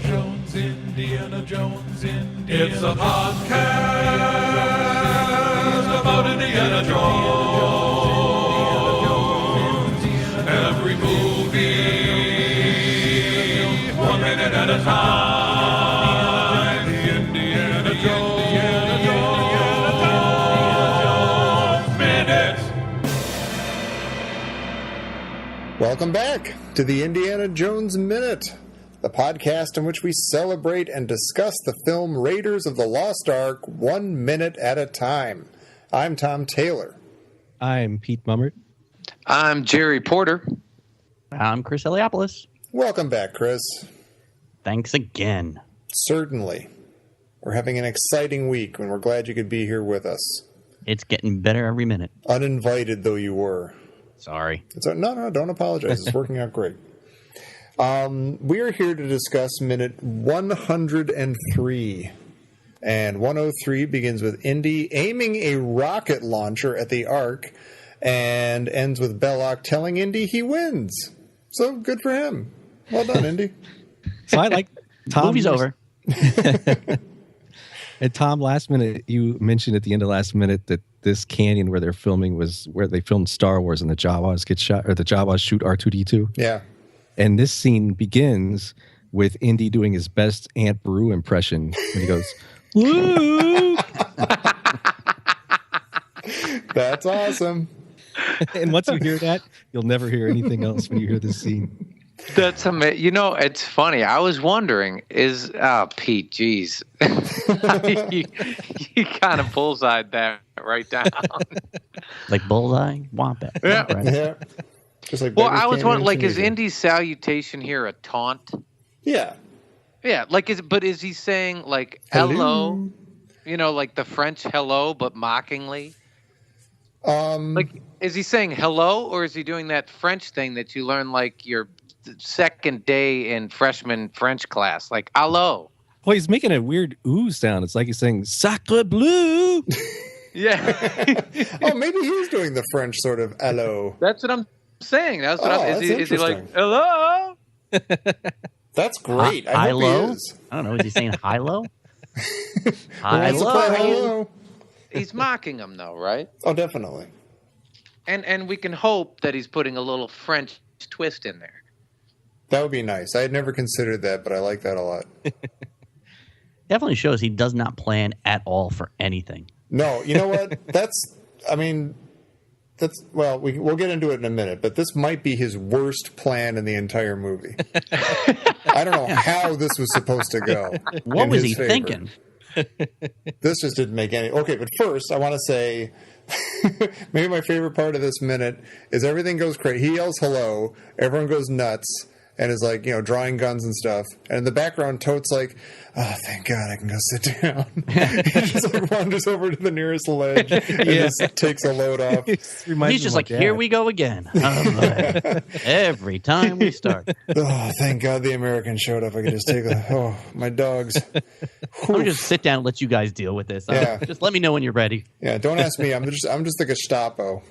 Indiana Jones. It's a podcast about Indiana Jones. Every movie, 1 minute at a time. Indiana Jones Minute. Welcome back to the Indiana Jones Minute, the podcast in which we celebrate and discuss the film Raiders of the Lost Ark 1 minute at a time. I'm Tom Taylor. I'm Pete Mummert. I'm Jerry Porter. I'm Chris Eliopoulos. Welcome back, Chris. Thanks again. Certainly. We're having an exciting week, and we're glad you could be here with us. It's getting better every minute. Uninvited though you were. Sorry. No, don't apologize. It's working out great. We are here to discuss minute 103. And 103 begins with Indy aiming a rocket launcher at the Ark and ends with Belloc telling Indy he wins. So good for him. Well done, Indy. So I like Tom. Movie's over. And Tom, last minute, you mentioned at the end of last minute that this canyon where they're filming was where they filmed Star Wars and the Jawas get shot, or the Jawas shoot R2-D2. Yeah. And this scene begins with Indy doing his best Aunt Beru impression when he goes, Luke! That's awesome. And once you hear that, you'll never hear anything else when you hear this scene. That's amazing. You know, it's funny. I was wondering, Pete, geez. you kind of bullseyed that right down. Like bullseye? Womp it. Yeah. Right. Yeah. Just like Well, beggars I was can't wondering, like, is intimidate. Indy's salutation here a taunt? Yeah. Yeah, like, is he saying, like, hello? You know, like the French hello, but mockingly? Like, is he saying hello, or is he doing that French thing that you learn, like, your second day in freshman French class? Like, hello. Well, he's making a weird ooh sound. It's like he's saying, Sacre bleu! Yeah. Oh, maybe he's doing the French sort of hello. That's what I'm saying. That's what Oh, is he like, interesting. hello? That's great. I hope High-low? he is. I don't know. Is he saying high-low? Who wants to play hello? He's mocking him, though, right? Oh, definitely. And we can hope that he's putting a little French twist in there. That would be nice. I had never considered that, but I like that a lot. Definitely shows he does not plan at all for anything. No, you know what? We'll get into it in a minute, but this might be his worst plan in the entire movie. I don't know how this was supposed to go. What in was his he favor. thinking? This just didn't make any... Okay, but first, I want to say... maybe my favorite part of this minute is everything goes crazy. He yells hello, everyone goes nuts, and is like, drawing guns and stuff. And in the background, Tote's like, oh, thank God I can go sit down. He just like wanders over to the nearest ledge and just takes a load off. He's just like, here we go again. Every time we start. Oh, thank God the Americans showed up. I could just take my dogs. I'm going to just sit down and let you guys deal with this. Yeah. Just let me know when you're ready. Yeah, don't ask me. I'm just the Gestapo.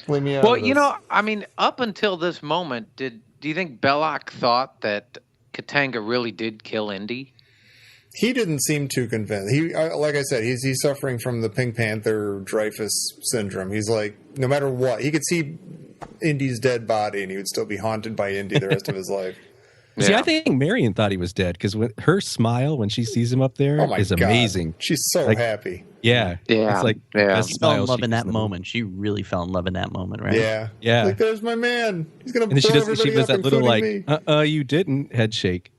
Leave me out Well, of this. I mean, up until this moment, do you think Belloc thought that Katanga really did kill Indy? He didn't seem too convinced. Like I said, he's suffering from the Pink Panther Dreyfus syndrome. He's like, no matter what, he could see Indy's dead body and he would still be haunted by Indy the rest of his life. See, Yeah. I think Marion thought he was dead because her smile when she sees him up there Oh my is God. amazing. She's so happy. Yeah. Yeah. It's like Yeah. best She fell in smile love she in gets that the moment. She really fell in love in that moment, right? Yeah. Yeah. Like, there's my man. He's going to And then blow she everybody does up, that little including like, me. you didn't head shake.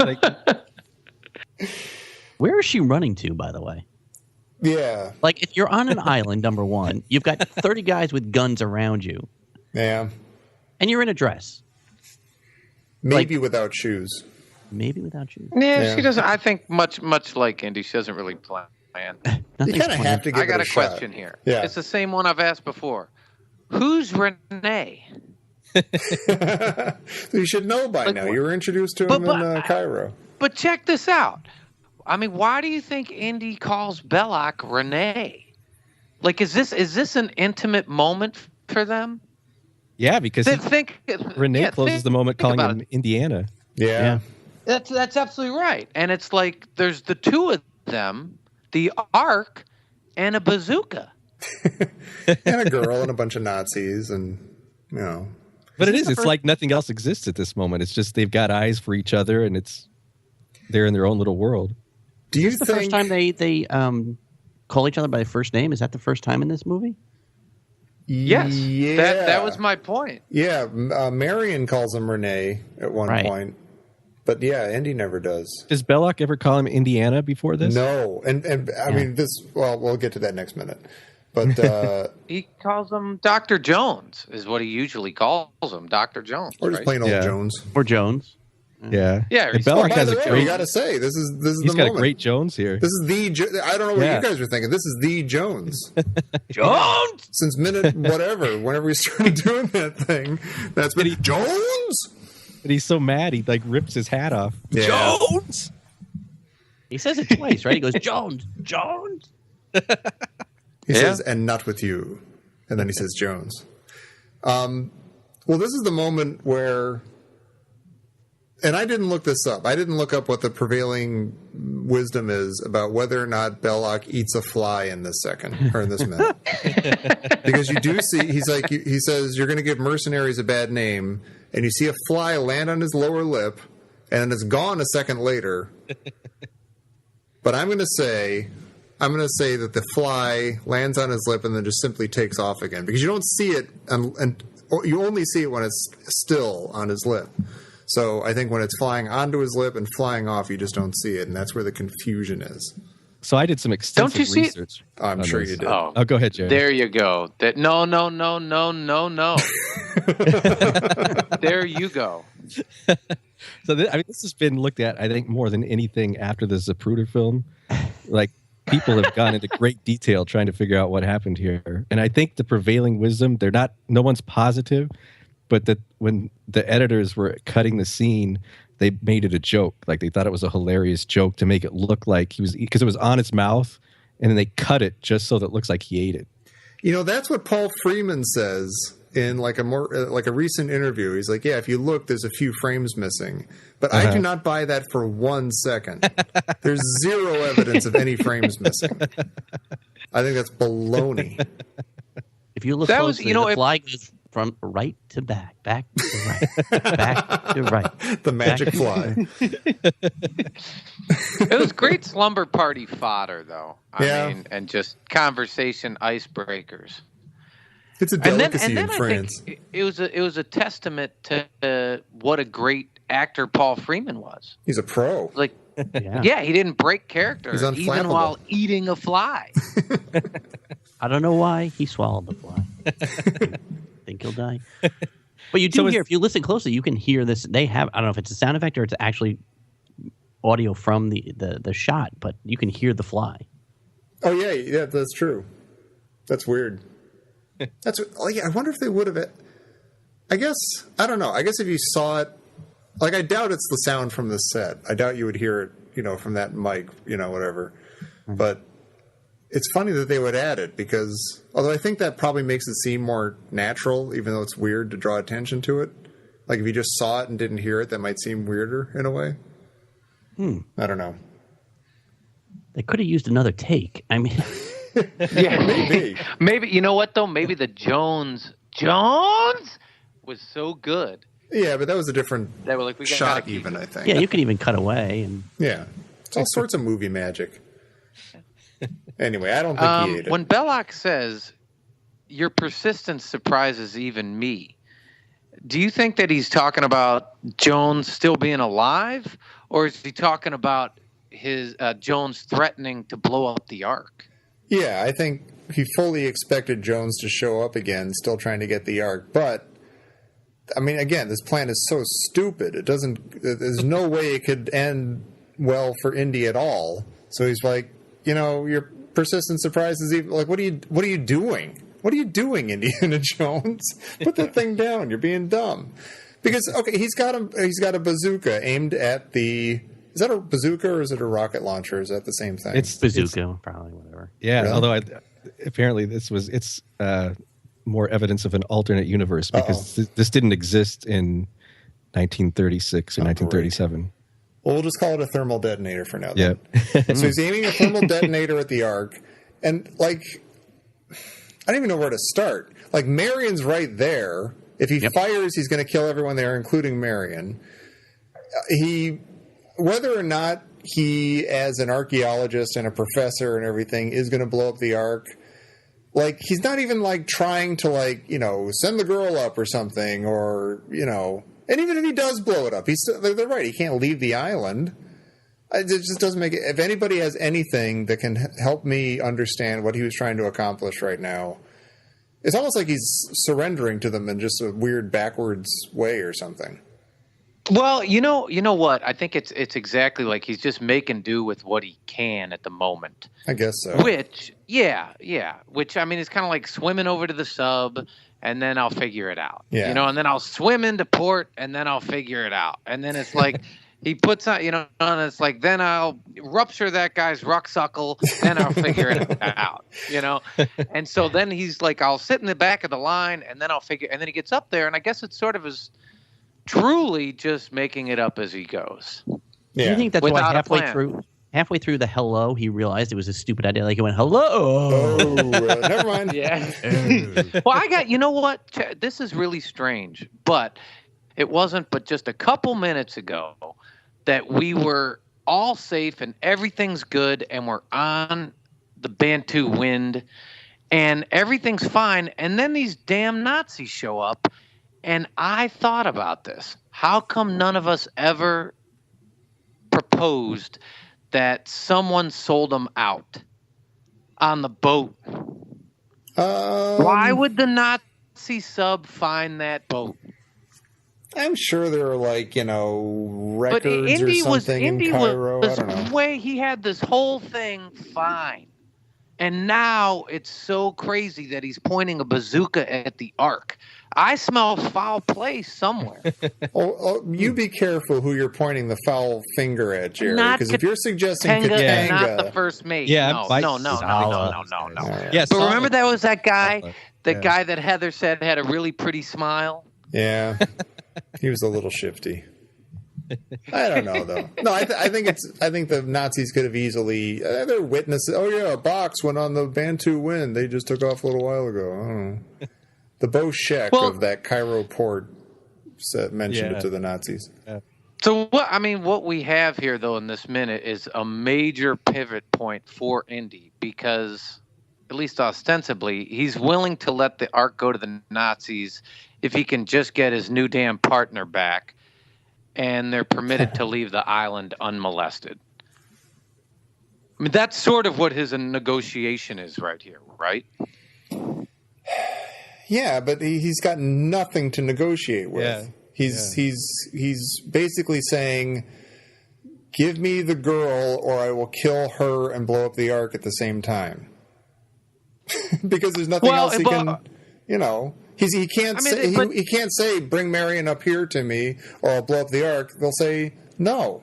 Like, Where is she running to, by the way? Yeah. Like, if you're on an island, number one, you've got 30 guys with guns around you, Yeah. and you're in a dress. Maybe without shoes. Maybe without you. Yeah, she doesn't. I think much like Indy, she doesn't really plan. You Nothing's kind of have to give I got it a a shot. question here. Yeah. It's the same one I've asked before. Who's Renee? You should know by Like, now. what- You were introduced to him in Cairo. But check this out. I mean, why do you think Indy calls Belloc Renee? Like, is this an intimate moment for them? Yeah, because Renee closes think the moment calling about him Indiana. Yeah. That's absolutely right. And it's like there's the two of them, the Ark and a bazooka. And a girl and a bunch of Nazis and, you know. But it's like nothing else exists at this moment. It's just they've got eyes for each other and they're in their own little world. Do you Is this think... the first time they call each other by first name? Is that the first time in this movie? Yes. Yeah. That was my point. Yeah. Marion calls him Renee at one point. But yeah, Indy never does. Does Belloc ever call him Indiana before this? No. And I mean, we'll get to that next minute. But he calls him Dr. Jones, is what he usually calls him, Dr. Jones. Or just plain old Jones. Or Jones. Yeah. Yeah. And Belloc has you got to say, this is he's the got moment. a great Jones here. This is I don't know what you guys are thinking. This is the Jones. Jones! Since minute whatever, whenever we started doing that thing, that's been Jones! And he's so mad, he like rips his hat off. Yeah. Jones! He says it twice, right? He goes, Jones, Jones. He says, and not with you. And then he says, Jones. Well, this is the moment where, and I didn't look this up. I didn't look up what the prevailing wisdom is about whether or not Belloc eats a fly in this second, or in this minute. Because you do see, he says, you're going to give mercenaries a bad name, and you see a fly land on his lower lip, and it's gone a second later. But I'm going to say that the fly lands on his lip and then just simply takes off again, because you don't see it, and you only see it when it's still on his lip. So I think when it's flying onto his lip and flying off, you just don't see it, and that's where the confusion is. So I did some extensive research. I'm sure you did. Oh, go ahead, Jerry. There you go. No. There you go. So this has been looked at, I think, more than anything after the Zapruder film. Like, people have gone into great detail trying to figure out what happened here. And I think the prevailing wisdom, no one's positive, but that when the editors were cutting the scene, they made it a joke. Like, they thought it was a hilarious joke to make it look like because it was on his mouth, and then they cut it just so that it looks like he ate it. You know, that's what Paul Freeman says in like a recent interview. He's like, yeah, if you look, there's a few frames missing. But I do not buy that for 1 second. There's zero evidence of any frames missing. I think that's baloney. If you look closely, the fly goes from right to back to right, back to right. The magic fly. It was great slumber party fodder, though. I mean, and just conversation icebreakers. It's a delicacy and then in France. I think it was a testament to what a great actor Paul Freeman was. He's a pro. Like, yeah, he didn't break character even while eating a fly. I don't know why he swallowed the fly. Think he'll die. But you do hear, if you listen closely, you can hear this. They have, I don't know if it's a sound effect or it's actually audio from the shot, but you can hear the fly. Oh yeah, that's true. That's weird. I wonder if they would have. I guess I don't know. I guess if you saw it, like, I doubt it's the sound from the set. I doubt you would hear it, from that mic, whatever. Mm-hmm. But it's funny that they would add it, because although I think that probably makes it seem more natural, even though it's weird to draw attention to it. Like, if you just saw it and didn't hear it, that might seem weirder in a way. I don't know. They could have used another take. I mean, yeah, maybe. You know what though? Maybe the Jones was so good. Yeah, but that was a different we shot, even, I think. Yeah, you can even cut away and. Yeah, it's all sorts of movie magic. Anyway, I don't think he ate it. When Belloc says, "Your persistence surprises even me," do you think that he's talking about Jones still being alive, or is he talking about his Jones threatening to blow up the Ark? Yeah, I think he fully expected Jones to show up again, still trying to get the Ark. But, I mean, again, this plan is so stupid. There's no way it could end well for Indy at all. So he's like, your persistent surprises, even, like, what are you doing? What are you doing, Indiana Jones? Put that thing down. You're being dumb. Because, okay, he's got a bazooka aimed at the... Is that a bazooka or is it a rocket launcher? Is that the same thing? It's bazooka, probably, whatever. Yeah, really? Although apparently it's more evidence of an alternate universe because this didn't exist in 1936 or 1937. Great. Well, we'll just call it a thermal detonator for now. Then. Yeah. So he's aiming a thermal detonator at the Ark, and like, I don't even know where to start. Like, Marion's right there. If he fires, he's going to kill everyone there, including Marion. Whether or not he, as an archaeologist and a professor and everything, is going to blow up the Ark, like, he's not even, like, trying to, like, you know, send the girl up or something, or, you know, and even if he does blow it up, they're right, he can't leave the island. It just doesn't make it. If anybody has anything that can help me understand what he was trying to accomplish right now, it's almost like he's surrendering to them in just a weird backwards way or something. Well, you know what? I think it's exactly like he's just making do with what he can at the moment. I guess so. Which, which I mean, it's kind of like swimming over to the sub, and then I'll figure it out. Yeah. You know, and then I'll swim into port, and then I'll figure it out. And then it's like he puts on, you know, and it's like then I'll rupture that guy's rucksuckle, then I'll figure it out. You know, and so then he's like, I'll sit in the back of the line, and then I'll figure. And then he gets up there, and I guess it's sort of his. Truly just making it up as he goes. Yeah. Do you think that's without why halfway through the hello, he realized it was a stupid idea? Like he went, hello. Oh, never mind. Yeah. Well, you know what? This is really strange, but it wasn't but just a couple minutes ago that we were all safe and everything's good and we're on the Bantu wind and everything's fine. And then these damn Nazis show up. And I thought about this. How come none of us ever proposed that someone sold them out on the boat? Why would the Nazi sub find that boat? I'm sure there are, like, you know, records or something in Indy Cairo. I don't know. He had this whole thing fine. And now it's so crazy that he's pointing a bazooka at the Ark. I smell foul play somewhere. You be careful who you're pointing the foul finger at, Jerry. Because if you're suggesting Katanga, not the first mate. Yeah, no. Right. Yeah, but remember that was that guy, guy that Heather said had a really pretty smile. Yeah, he was a little shifty. I don't know though. No, I think the Nazis could have easily. They're witnesses. Oh yeah, a box went on the Bantu wind. They just took off a little while ago. I don't know. The Boshek of that Cairo port mentioned it to the Nazis. Yeah. So what we have here though in this minute is a major pivot point for Indy because, at least ostensibly, he's willing to let the Ark go to the Nazis if he can just get his new damn partner back. And they're permitted to leave the island unmolested. I mean, that's sort of what his negotiation is right here, right? Yeah, but he's got nothing to negotiate with. Yeah. He's basically saying, give me the girl or I will kill her and blow up the Ark at the same time. Because there's nothing else he can, you know... He can't say, bring Marion up here to me or I'll blow up the Ark. They'll say, no.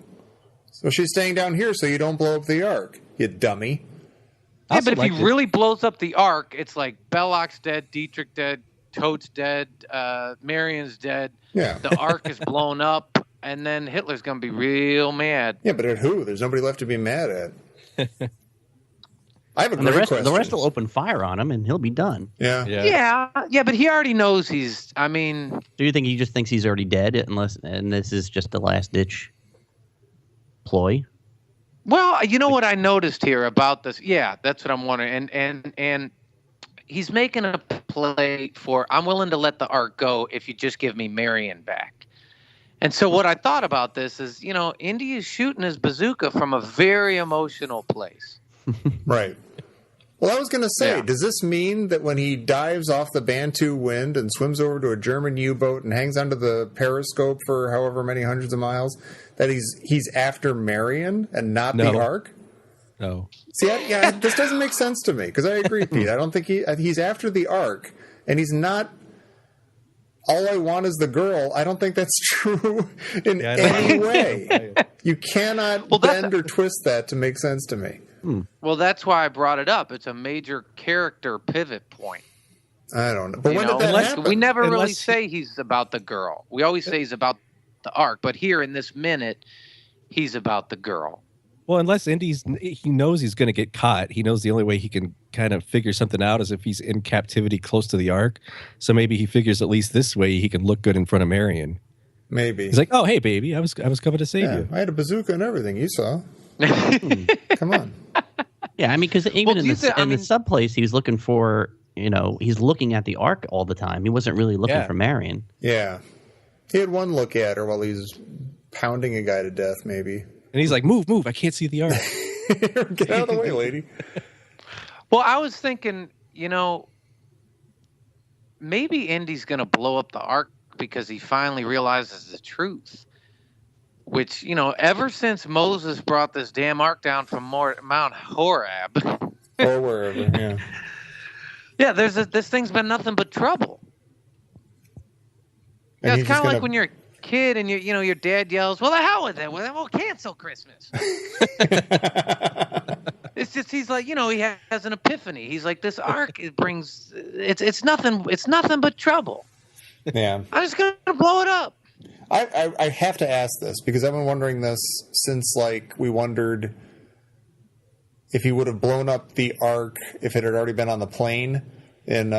So she's staying down here so you don't blow up the Ark, you dummy. Yeah, but if he really blows up the Ark, it's like Belloc's dead, Dietrich dead, Toad's dead, Marion's dead. Yeah. The Ark is blown up, and then Hitler's going to be real mad. Yeah, but at who? There's nobody left to be mad at. I have a great question. The rest will open fire on him, and he'll be done. Yeah, but he already knows he's. I mean, do you think he just thinks he's already dead, and this is just the last ditch ploy? Well, you know what I noticed here about this? Yeah, that's what I'm wondering, and he's making a play for. I'm willing to let the Ark go if you just give me Marion back. And so what I thought about this is, you know, Indy is shooting his bazooka from a very emotional place. Right. Well, I was going to say, does this mean that when he dives off the Bantu wind and swims over to a German U-boat and hangs onto the periscope for however many hundreds of miles, that he's after Marion and not the Ark? No. See, this doesn't make sense to me because I agree, Pete. I don't think he's after the Ark, and he's not. All I want is the girl. I don't think that's true in any way. You cannot bend or twist that to make sense to me. Well, that's why I brought it up. It's a major character pivot point. I don't know. But You when know, did that happen? we never really Unless say he's about the girl. We always say he's about the arc. But here in this minute, he's about the girl. Well, unless he knows he's going to get caught. He knows the only way he can kind of figure something out is if he's in captivity close to the Ark. So maybe he figures at least this way he can look good in front of Marion. Maybe. He's like, "Oh, hey, baby, I was coming to save you." I had a bazooka and everything. You saw. Come on. Yeah, I mean, because even in the sub place, he was looking for, he's looking at the Ark all the time. He wasn't really looking for Marion. Yeah. He had one look at her while he's pounding a guy to death, maybe. And he's like, move, I can't see the Ark. Get out of the way, lady. Well, I was thinking, maybe Indy's going to blow up the Ark because he finally realizes the truth. Which, ever since Moses brought this damn Ark down from Mount Horeb. Or wherever, yeah. Yeah, this thing's been nothing but trouble. Yeah, it's kind of like when you're a kid and your dad yells, "Well, the hell with it! We'll cancel Christmas." It's just he's like, he has an epiphany. He's like, this Ark it's nothing but trouble. Yeah, I'm just gonna blow it up. I have to ask this because I've been wondering this since we wondered if he would have blown up the Ark if it had already been on the plane in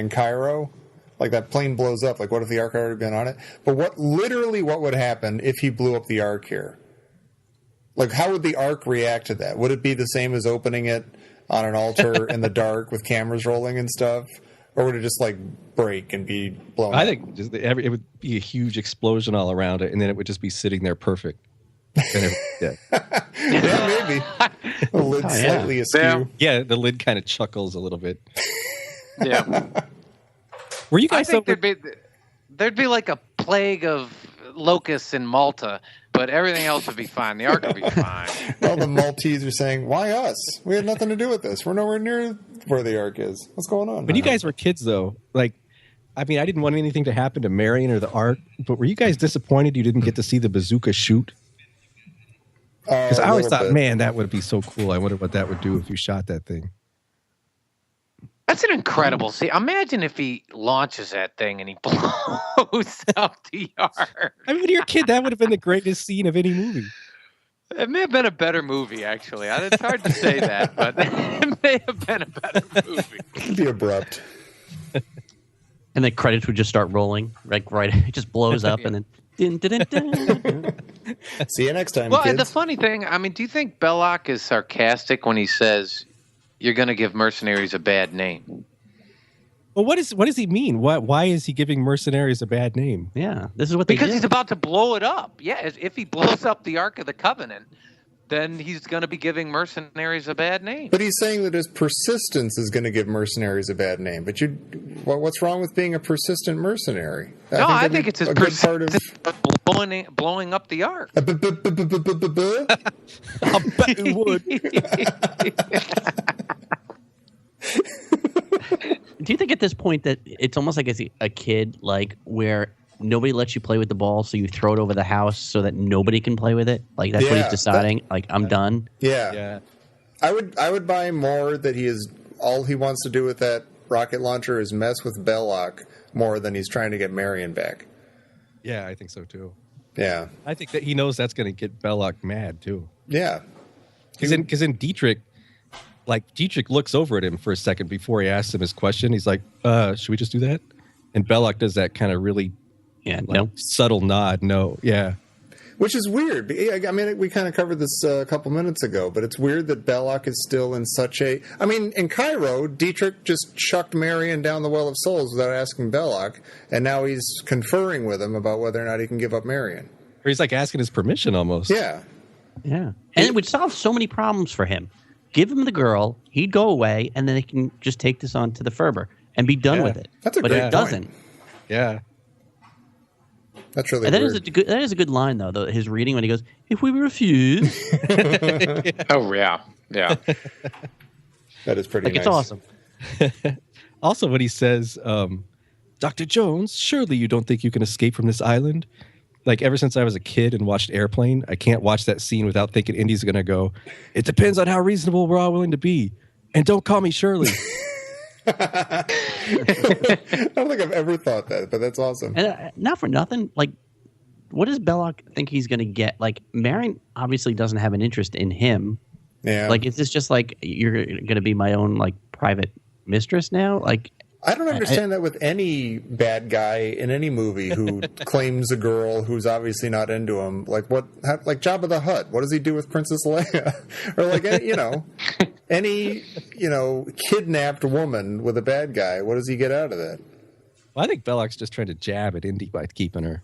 Cairo. Like that plane blows up. Like what if the Ark had already been on it? But what would happen if he blew up the Ark here? Like how would the Ark react to that? Would it be the same as opening it on an altar in the dark with cameras rolling and stuff? Or would it just break and be blown up? I think it would be a huge explosion all around it, and then it would just be sitting there perfect. Yeah, maybe. The lid slightly askew. Yeah, the lid kind of chuckles a little bit. Yeah. Were you guys? I think there'd be like a plague of locusts in Malta, but everything else would be fine. The Ark would be fine. All the Maltese are saying, "Why us? We had nothing to do with this. We're nowhere near where the Ark is. What's going on?" When you guys were kids, though, I didn't want anything to happen to Marion or the Ark, but were you guys disappointed you didn't get to see the bazooka shoot? Because I always thought, man, that would be so cool. I wonder what that would do if you shot that thing. That's an incredible scene. Imagine if he launches that thing and he blows up the Ark. I mean, when you're a kid, that would have been the greatest scene of any movie. It may have been a better movie, actually. It's hard to say that, but it may have been a better movie. It'd be abrupt. And the credits would just start rolling. It just blows up and then... Din, din, din, din. See you next time, Well, kids. and the funny thing, do you think Belloc is sarcastic when he says, "You're going to give mercenaries a bad name"? Well, what does he mean? Why is he giving mercenaries a bad name? Yeah, this is what they Because did. he's about to blow it up. Yeah, if he blows up the Ark of the Covenant, then he's going to be giving mercenaries a bad name. But he's saying that his persistence is going to give mercenaries a bad name. But what's wrong with being a persistent mercenary? I think it's his persistence blowing up the Ark. I bet it would. Do you think at this point that it's almost like as a kid, where nobody lets you play with the ball, so you throw it over the house so that nobody can play with it? That's what he's deciding. I'm done. Yeah. I would buy more that all he wants to do with that rocket launcher is mess with Belloc more than he's trying to get Marion back. Yeah, I think so too. Yeah. I think that he knows that's going to get Belloc mad too. Yeah. Because in Dietrich, Dietrich looks over at him for a second before he asks him his question. He's like, should we just do that? And Belloc does that kind of really subtle nod. No. Yeah. Which is weird. I mean, we kind of covered this a couple minutes ago, but it's weird that Belloc is still in such a... I mean, in Cairo, Dietrich just chucked Marion down the Well of Souls without asking Belloc, and now he's conferring with him about whether or not he can give up Marion. Or he's asking his permission almost. Yeah. Yeah. And it would solve so many problems for him. Give him the girl, he'd go away, and then they can just take this on to the Ferber and be done with it. That's a great it doesn't. Yeah. That's really and that weird. that is a good line, though, his reading when he goes, "If we refuse." Oh, yeah. Yeah. That is pretty nice. It's awesome. Also, when he says, Dr. Jones, surely you don't think you can escape from this island? Ever since I was a kid and watched Airplane, I can't watch that scene without thinking Indy's going to go, "It depends on how reasonable we're all willing to be. And don't call me Shirley." I don't think I've ever thought that, but that's awesome. And not for nothing, like, what does Belloc think he's going to get? Like, Marion obviously doesn't have an interest in him. Yeah. Like, is this just like, you're going to be my own, like, private mistress now? Like, I don't understand that with any bad guy in any movie who claims a girl who's obviously not into him. Like like Jabba the Hutt. What does he do with Princess Leia? Or like any kidnapped woman with a bad guy. What does he get out of that? Well, I think Belloc's just trying to jab at Indy by keeping her.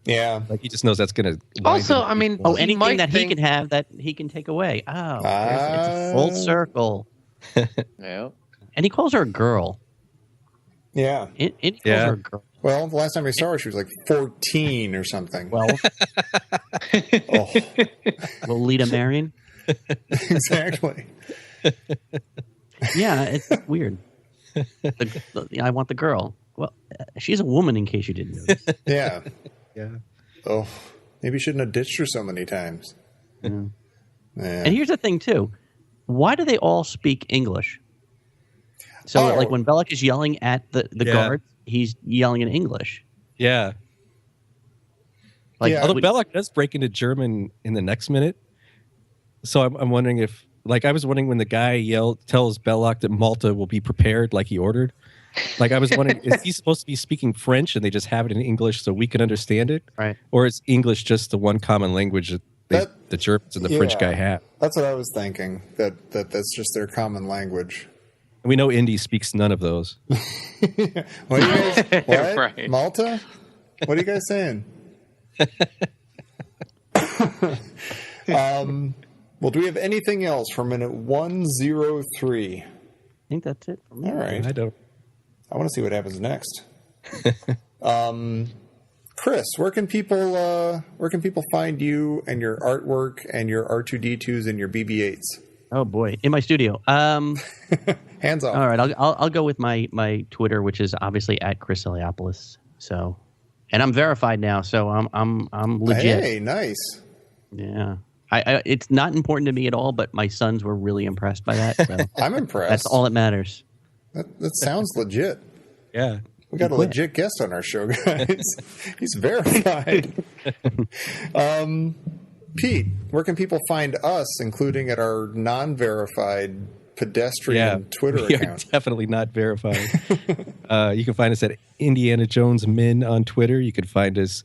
Yeah. Like he just knows that's going to. Also, I mean, oh, he anything might that think... he can have that he can take away. Oh, it's a full circle. Yeah. And he calls her a girl. Yeah. He calls her a girl. Well, the last time I saw her, she was like 14 or something. Well, Lolita Marion. Exactly. Yeah, it's weird. I want the girl. Well, she's a woman, in case you didn't notice. Yeah. Yeah. Oh, maybe you shouldn't have ditched her so many times. Yeah. Yeah. And here's the thing, too. Why do they all speak English? So, like, when Belloc is yelling at the guards, he's yelling in English. Yeah. Like, although Belloc does break into German in the next minute. So I'm wondering if, like, I was wondering when the guy tells Belloc that Malta will be prepared like he ordered. Like, I was wondering, is he supposed to be speaking French and they just have it in English so we can understand it? Right. Or is English just the one common language that the Germans and the French guy have? That's what I was thinking, that's just their common language. And we know Indy speaks none of those. What are you guys? What? Right. Malta? What are you guys saying? Well, do we have anything else for minute 103? I think that's it for me. All right. I want to see what happens next. Chris, where can people find you and your artwork and your R2D2s and your BB-8s? Oh boy, in my studio. Hands off. All right, I'll go with my Twitter, which is obviously at Chris Eliopoulos. So, and I'm verified now, so I'm legit. Hey, nice. Yeah, I it's not important to me at all, but my sons were really impressed by that. So I'm impressed. that's all that matters. That sounds legit. Yeah. We got a legit guest on our show, guys. He's verified. Pete, where can people find us, including at our non-verified pedestrian Twitter we account? are definitely not verified. You can find us at Indiana Jones Min on Twitter. You can find us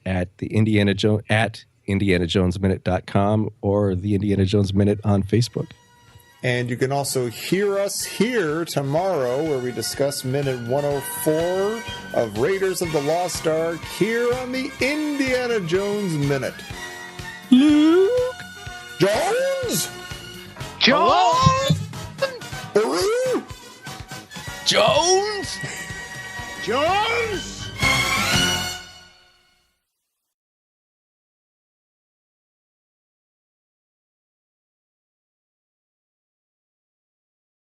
at IndianaJonesMinute.com or the Indiana Jones Minute on Facebook. And you can also hear us here tomorrow where we discuss minute 104 of Raiders of the Lost Ark here on the Indiana Jones Minute. Luke Jones! Jones! Baru! Jones! Jones!